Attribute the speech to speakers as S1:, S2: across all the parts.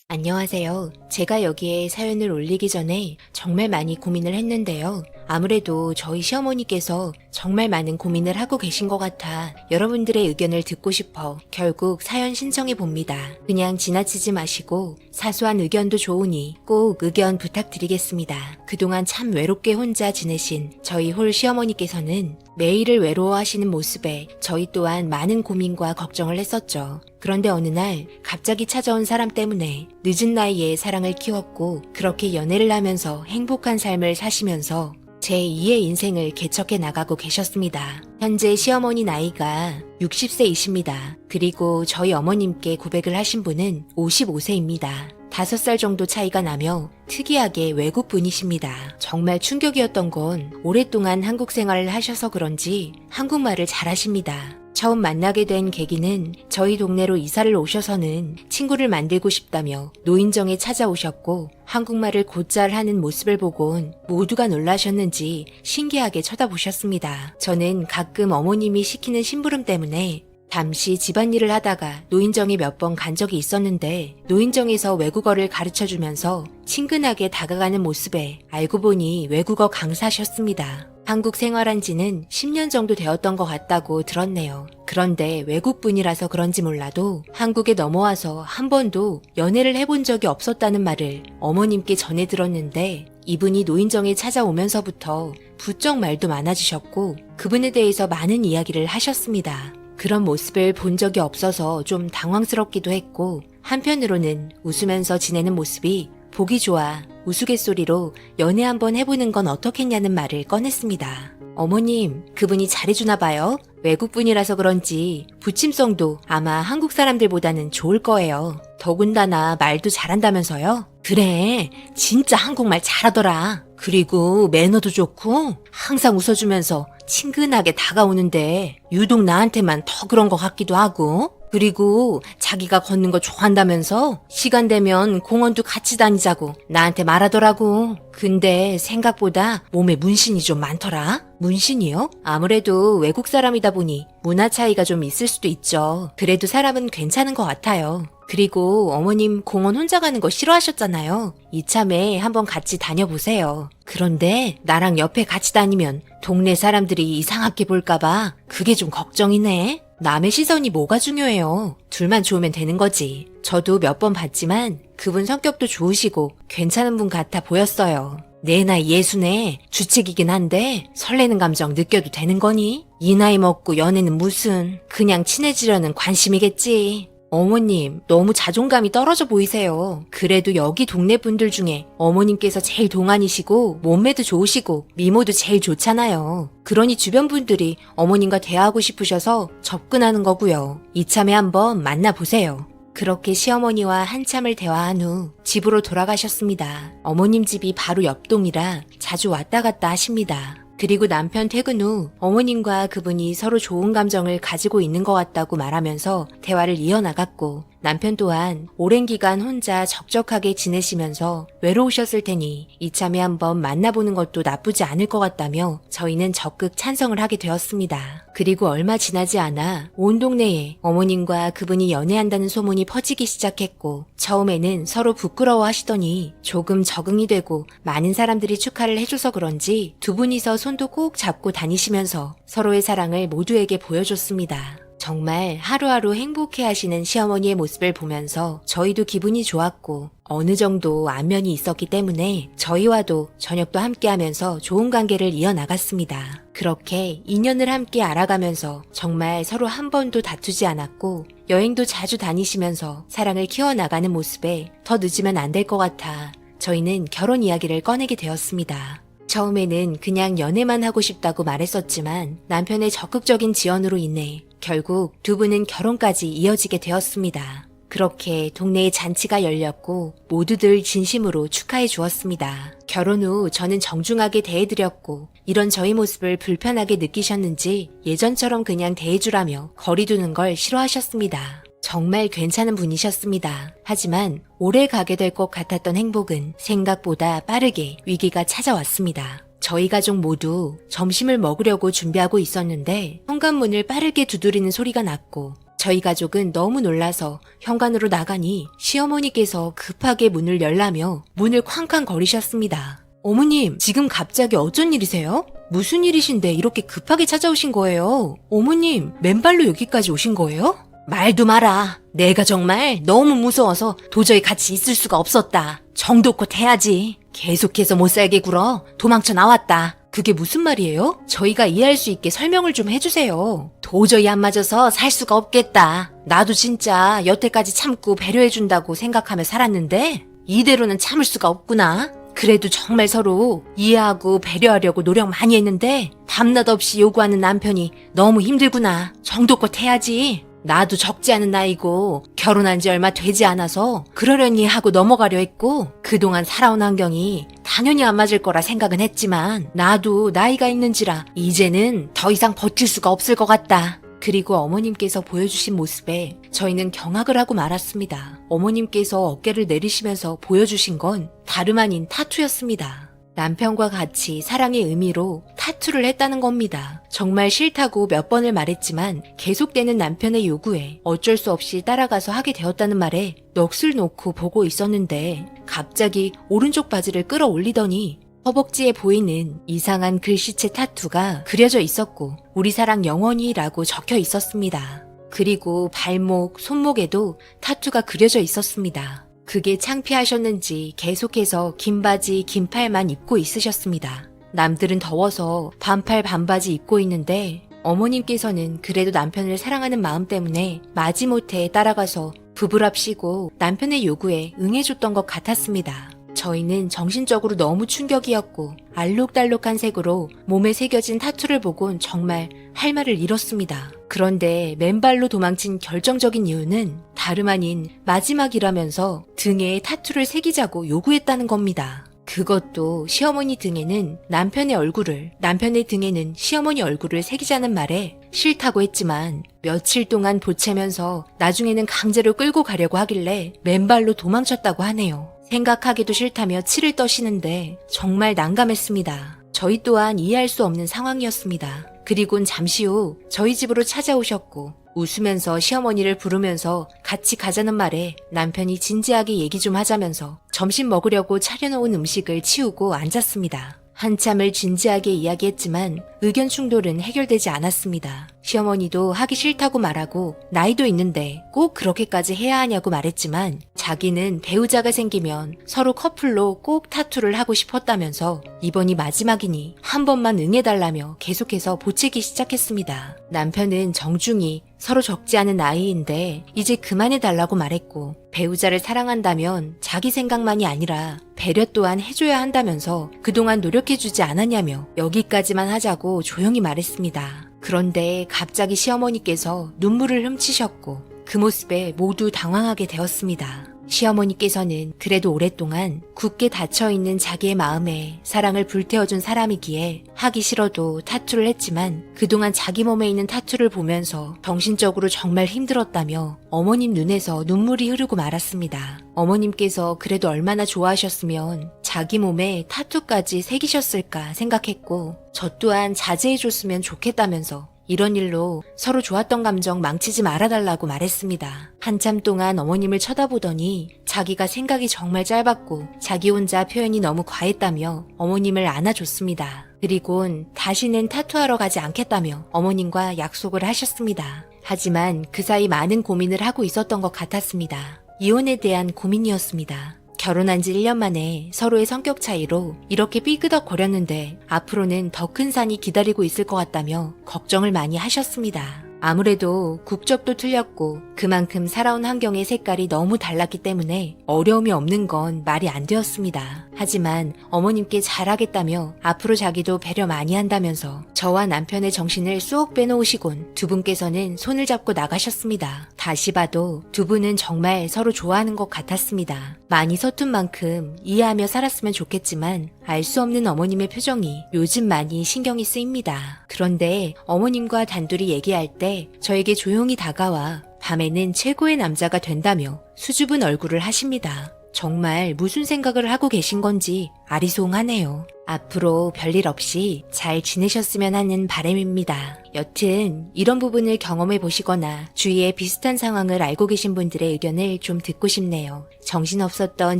S1: 안녕하세요. 제가 여기에 사연을 올리기 전에 정말 많이 고민을 했는데요. 아무래도 저희 시어머니께서 정말 많은 고민을 하고 계신 것 같아 여러분들의 의견을 듣고 싶어 결국 사연 신청해 봅니다. 그냥 지나치지 마시고 사소한 의견도 좋으니 꼭 의견 부탁드리겠습니다. 그동안 참 외롭게 혼자 지내신 저희 홀 시어머니께서는 매일을 외로워하시는 모습에 저희 또한 많은 고민과 걱정을 했었죠. 그런데 어느 날 갑자기 찾아온 사람 때문에 늦은 나이에 사랑을 키웠고 그렇게 연애를 하면서 행복한 삶을 사시면서 제2의 인생을 개척해 나가고 계셨습니다. 현재 시어머니 나이가 60세이십니다. 그리고 저희 어머님께 고백을 하신 분은 55세입니다. 5살 정도 차이가 나며 특이하게 외국 분이십니다. 정말 충격이었던 건 오랫동안 한국 생활을 하셔서 그런지 한국말을 잘하십니다. 처음 만나게 된 계기는 저희 동네로 이사를 오셔서는 친구를 만들고 싶다며 노인정에 찾아오셨고 한국말을 곧잘 하는 모습을 보곤 모두가 놀라셨는지 신기하게 쳐다보셨습니다. 저는 가끔 어머님이 시키는 심부름 때문에 잠시 집안일을 하다가 노인정에 몇 번 간 적이 있었는데 노인정에서 외국어를 가르쳐주면서 친근하게 다가가는 모습에 알고 보니 외국어 강사셨습니다. 한국 생활한 지는 10년 정도 되었던 것 같다고 들었네요. 그런데 외국분이라서 그런지 몰라도 한국에 넘어와서 한 번도 연애를 해본 적이 없었다는 말을 어머님께 전해 들었는데 이분이 노인정에 찾아오면서부터 부쩍 말도 많아지셨고 그분에 대해서 많은 이야기를 하셨습니다. 그런 모습을 본 적이 없어서 좀 당황스럽기도 했고 한편으로는 웃으면서 지내는 모습이 보기 좋아 우스갯소리로 연애 한번 해보는 건 어떻겠냐는 말을 꺼냈습니다. 어머님, 그분이 잘해주나 봐요. 외국분이라서 그런지 부침성도 아마 한국 사람들보다는 좋을 거예요. 더군다나 말도 잘한다면서요? 그래, 진짜 한국말 잘하더라. 그리고 매너도 좋고 항상 웃어주면서 친근하게 다가오는데 유독 나한테만 더 그런 것 같기도 하고 그리고 자기가 걷는 거 좋아한다면서 시간 되면 공원도 같이 다니자고 나한테 말하더라고. 근데 생각보다 몸에 문신이 좀 많더라. 문신이요? 아무래도 외국 사람이다 보니 문화 차이가 좀 있을 수도 있죠. 그래도 사람은 괜찮은 것 같아요. 그리고 어머님 공원 혼자 가는 거 싫어하셨잖아요. 이참에 한번 같이 다녀보세요. 그런데 나랑 옆에 같이 다니면 동네 사람들이 이상하게 볼까봐 그게 좀 걱정이네. 남의 시선이 뭐가 중요해요. 둘만 좋으면 되는 거지. 저도 몇 번 봤지만 그분 성격도 좋으시고 괜찮은 분 같아 보였어요. 내 나이 예순에 주책이긴 한데 설레는 감정 느껴도 되는 거니? 이 나이 먹고 연애는 무슨 그냥 친해지려는 관심이겠지. 어머님, 너무 자존감이 떨어져 보이세요. 그래도 여기 동네 분들 중에 어머님께서 제일 동안이시고 몸매도 좋으시고 미모도 제일 좋잖아요. 그러니 주변 분들이 어머님과 대화하고 싶으셔서 접근하는 거고요. 이참에 한번 만나보세요. 그렇게 시어머니와 한참을 대화한 후 집으로 돌아가셨습니다. 어머님 집이 바로 옆동이라 자주 왔다 갔다 하십니다. 그리고 남편 퇴근 후 어머님과 그분이 서로 좋은 감정을 가지고 있는 것 같다고 말하면서 대화를 이어나갔고 남편 또한 오랜 기간 혼자 적적하게 지내시면서 외로우셨을 테니 이참에 한번 만나보는 것도 나쁘지 않을 것 같다며 저희는 적극 찬성을 하게 되었습니다. 그리고 얼마 지나지 않아 온 동네에 어머님과 그분이 연애한다는 소문이 퍼지기 시작했고 처음에는 서로 부끄러워 하시더니 조금 적응이 되고 많은 사람들이 축하를 해줘서 그런지 두 분이서 손도 꼭 잡고 다니시면서 서로의 사랑을 모두에게 보여줬습니다. 정말 하루하루 행복해 하시는 시어머니의 모습을 보면서 저희도 기분이 좋았고 어느 정도 안면이 있었기 때문에 저희와도 저녁도 함께 하면서 좋은 관계를 이어나갔습니다. 그렇게 2년을 함께 알아가면서 정말 서로 한 번도 다투지 않았고 여행도 자주 다니시면서 사랑을 키워나가는 모습에 더 늦으면 안 될 것 같아 저희는 결혼 이야기를 꺼내게 되었습니다. 처음에는 그냥 연애만 하고 싶다고 말했었지만 남편의 적극적인 지원으로 인해 결국 두 분은 결혼까지 이어지게 되었습니다. 그렇게 동네에 잔치가 열렸고 모두들 진심으로 축하해 주었습니다. 결혼 후 저는 정중하게 대해드렸고 이런 저희 모습을 불편하게 느끼셨는지 예전처럼 그냥 대해주라며 거리 두는 걸 싫어하셨습니다. 정말 괜찮은 분이셨습니다. 하지만 오래 가게 될 것 같았던 행복은 생각보다 빠르게 위기가 찾아왔습니다. 저희 가족 모두 점심을 먹으려고 준비하고 있었는데 현관문을 빠르게 두드리는 소리가 났고 저희 가족은 너무 놀라서 현관으로 나가니 시어머니께서 급하게 문을 열라며 문을 쾅쾅 거리셨습니다. 어머님, 지금 갑자기 어쩐 일이세요? 무슨 일이신데 이렇게 급하게 찾아오신 거예요? 어머님, 맨발로 여기까지 오신 거예요? 말도 마라. 내가 정말 너무 무서워서 도저히 같이 있을 수가 없었다. 정도껏 해야지. 계속해서 못 살게 굴어 도망쳐 나왔다. 그게 무슨 말이에요? 저희가 이해할 수 있게 설명을 좀 해주세요. 도저히 안 맞아서 살 수가 없겠다. 나도 진짜 여태까지 참고 배려해준다고 생각하며 살았는데 이대로는 참을 수가 없구나. 그래도 정말 서로 이해하고 배려하려고 노력 많이 했는데 밤낮 없이 요구하는 남편이 너무 힘들구나. 정도껏 해야지. 나도 적지 않은 나이고 결혼한 지 얼마 되지 않아서 그러려니 하고 넘어가려 했고 그동안 살아온 환경이 당연히 안 맞을 거라 생각은 했지만 나도 나이가 있는지라 이제는 더 이상 버틸 수가 없을 것 같다. 그리고 어머님께서 보여주신 모습에 저희는 경악을 하고 말았습니다. 어머님께서 어깨를 내리시면서 보여주신 건 다름 아닌 타투였습니다. 남편과 같이 사랑의 의미로 타투를 했다는 겁니다. 정말 싫다고 몇 번을 말했지만 계속되는 남편의 요구에 어쩔 수 없이 따라가서 하게 되었다는 말에 넋을 놓고 보고 있었는데 갑자기 오른쪽 바지를 끌어올리더니 허벅지에 보이는 이상한 글씨체 타투가 그려져 있었고 우리 사랑 영원히라고 적혀 있었습니다. 그리고 발목, 손목에도 타투가 그려져 있었습니다. 그게 창피하셨는지 계속해서 긴 바지, 긴 팔만 입고 있으셨습니다. 남들은 더워서 반팔 반바지 입고 있는데 어머님께서는 그래도 남편을 사랑하는 마음 때문에 마지못해 따라가서 부부랍시고 남편의 요구에 응해줬던 것 같았습니다. 저희는 정신적으로 너무 충격이었고 알록달록한 색으로 몸에 새겨진 타투를 보곤 정말 할 말을 잃었습니다. 그런데 맨발로 도망친 결정적인 이유는 다름 아닌 마지막이라면서 등에 타투를 새기자고 요구했다는 겁니다. 그것도 시어머니 등에는 남편의 얼굴을, 남편의 등에는 시어머니 얼굴을 새기자는 말에 싫다고 했지만 며칠 동안 보채면서 나중에는 강제로 끌고 가려고 하길래 맨발로 도망쳤다고 하네요. 생각하기도 싫다며 치를 떠시는데 정말 난감했습니다. 저희 또한 이해할 수 없는 상황이었습니다. 그리곤 잠시 후 저희 집으로 찾아오셨고 웃으면서 시어머니를 부르면서 같이 가자는 말에 남편이 진지하게 얘기 좀 하자면서 점심 먹으려고 차려놓은 음식을 치우고 앉았습니다. 한참을 진지하게 이야기했지만 의견 충돌은 해결되지 않았습니다. 시어머니도 하기 싫다고 말하고 나이도 있는데 꼭 그렇게까지 해야 하냐고 말했지만 자기는 배우자가 생기면 서로 커플로 꼭 타투를 하고 싶었다면서 이번이 마지막이니 한 번만 응해달라며 계속해서 보채기 시작했습니다. 남편은 정중히 서로 적지 않은 나이인데 이제 그만해달라고 말했고 배우자를 사랑한다면 자기 생각만이 아니라 배려 또한 해줘야 한다면서 그동안 노력해주지 않았냐며 여기까지만 하자고 조용히 말했습니다. 그런데 갑자기 시어머니께서 눈물을 훔치셨고 그 모습에 모두 당황하게 되었습니다. 시어머니께서는 그래도 오랫동안 굳게 닫혀있는 자기의 마음에 사랑을 불태워준 사람이기에 하기 싫어도 타투를 했지만 그동안 자기 몸에 있는 타투를 보면서 정신적으로 정말 힘들었다며 어머님 눈에서 눈물이 흐르고 말았습니다. 어머님께서 그래도 얼마나 좋아하셨으면 자기 몸에 타투까지 새기셨을까 생각했고 저 또한 자제해줬으면 좋겠다면서 이런 일로 서로 좋았던 감정 망치지 말아달라고 말했습니다. 한참 동안 어머님을 쳐다보더니 자기가 생각이 정말 짧았고 자기 혼자 표현이 너무 과했다며 어머님을 안아줬습니다. 그리곤 다시는 타투하러 가지 않겠다며 어머님과 약속을 하셨습니다. 하지만 그 사이 많은 고민을 하고 있었던 것 같았습니다. 이혼에 대한 고민이었습니다. 결혼한 지 1년 만에 서로의 성격 차이로 이렇게 삐그덕거렸는데 앞으로는 더 큰 산이 기다리고 있을 것 같다며 걱정을 많이 하셨습니다. 아무래도 국적도 틀렸고 그만큼 살아온 환경의 색깔이 너무 달랐기 때문에 어려움이 없는 건 말이 안 되었습니다. 하지만 어머님께 잘하겠다며 앞으로 자기도 배려 많이 한다면서 저와 남편의 정신을 쏙 빼놓으시곤 두 분께서는 손을 잡고 나가셨습니다. 다시 봐도 두 분은 정말 서로 좋아하는 것 같았습니다. 많이 서툰 만큼 이해하며 살았으면 좋겠지만 알 수 없는 어머님의 표정이 요즘 많이 신경이 쓰입니다. 그런데 어머님과 단둘이 얘기할 때 저에게 조용히 다가와 밤에는 최고의 남자가 된다며 수줍은 얼굴을 하십니다. 정말 무슨 생각을 하고 계신 건지 아리송하네요. 앞으로 별일 없이 잘 지내셨으면 하는 바람입니다. 여튼 이런 부분을 경험해 보시거나 주위에 비슷한 상황을 알고 계신 분들의 의견을 좀 듣고 싶네요. 정신없었던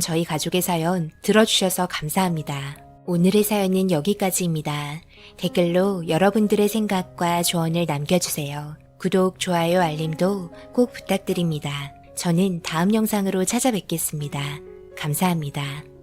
S1: 저희 가족의 사연 들어주셔서 감사합니다. 오늘의 사연은 여기까지입니다. 댓글로 여러분들의 생각과 조언을 남겨주세요. 구독, 좋아요, 알림도 꼭 부탁드립니다. 저는 다음 영상으로 찾아뵙겠습니다. 감사합니다.